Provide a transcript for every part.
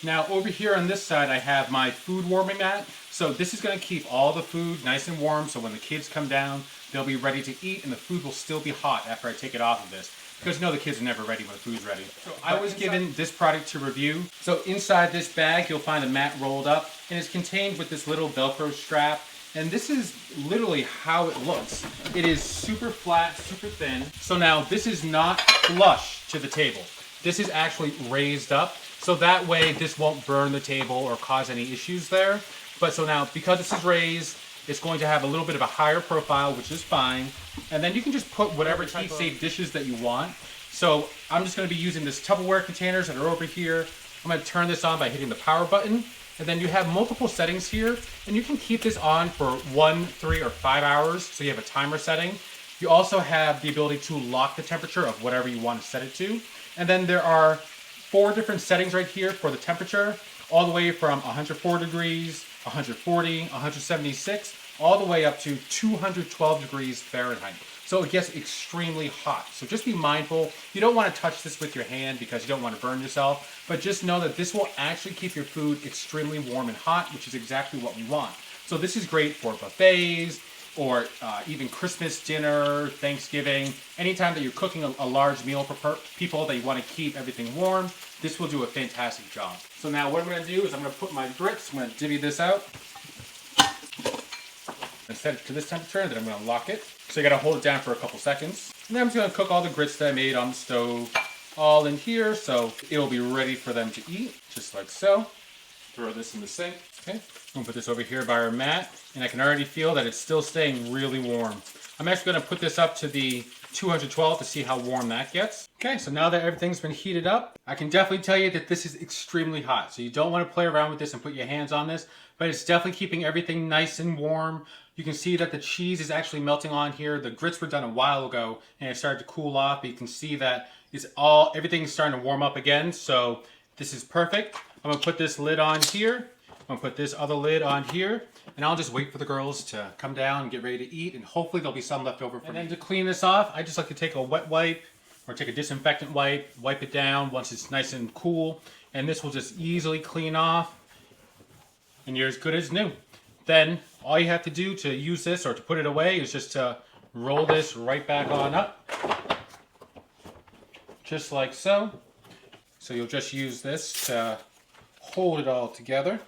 Now over here on this side I have my food warming mat. So this is going to keep all the food nice and warm, so when the kids come down they'll be ready to eat and the food will still be hot after I take it off of this. Because you know the kids are never ready when the food's ready. So I was given this product to review. So inside this bag you'll find a mat rolled up and it's contained with this little Velcro strap. And this is literally how it looks. It is super flat, super thin. So now this is not flush to the table. This is actually raised up. So that way this won't burn the table or cause any issues there. But so now because this is raised, it's going to have a little bit of a higher profile, which is fine. And then you can just put whatever heat-safe dishes that you want. So I'm just going to be using this Tupperware containers that are over here. I'm going to turn this on by hitting the power button. And then you have multiple settings here. And you can keep this on for 1, 3, or 5 hours. So you have a timer setting. You also have the ability to lock the temperature of whatever you want to set it to. And then there are 4 different settings right here for the temperature. All the way from 104 degrees, 140, 176, all the way up to 212 degrees Fahrenheit. So it gets extremely hot. So just be mindful. You don't want to touch this with your hand because you don't want to burn yourself, but just know that this will actually keep your food extremely warm and hot, which is exactly what we want. So this is great for buffets, or even Christmas dinner, Thanksgiving, anytime that you're cooking a large meal for people that you want to keep everything warm, this will do a fantastic job. So now what I'm going to do is I'm going to put my grits, I'm going to divvy this out, and set it to this temperature, and then I'm going to lock it. So you got to hold it down for a couple seconds. And then I'm just going to cook all the grits that I made on the stove all in here, so it'll be ready for them to eat, just like so. Throw this in the sink. Okay, I'm gonna put this over here by our mat, and I can already feel that it's still staying really warm. I'm actually gonna put this up to the 212 to see how warm that gets. Okay, so now that everything's been heated up, I can definitely tell you that this is extremely hot. So you don't want to play around with this and put your hands on this, but it's definitely keeping everything nice and warm. You can see that the cheese is actually melting on here. The grits were done a while ago, and it started to cool off. But you can see that everything's starting to warm up again. So this is perfect. I'm gonna put this lid on here. I'm gonna put this other lid on here, and I'll just wait for the girls to come down and get ready to eat, and hopefully there'll be some left over for me. And then to clean this off, I just like to take a wet wipe or take a disinfectant wipe it down once it's nice and cool, and this will just easily clean off, and you're as good as new. Then all you have to do to use this or to put it away is just to roll this right back on up, just like so. So you'll just use this to hold it all together.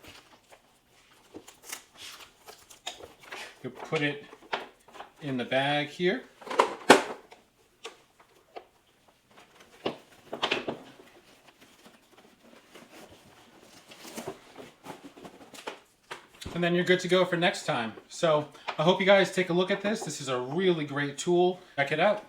You'll put it in the bag here. And then you're good to go for next time. So I hope you guys take a look at this. This is a really great tool. Check it out.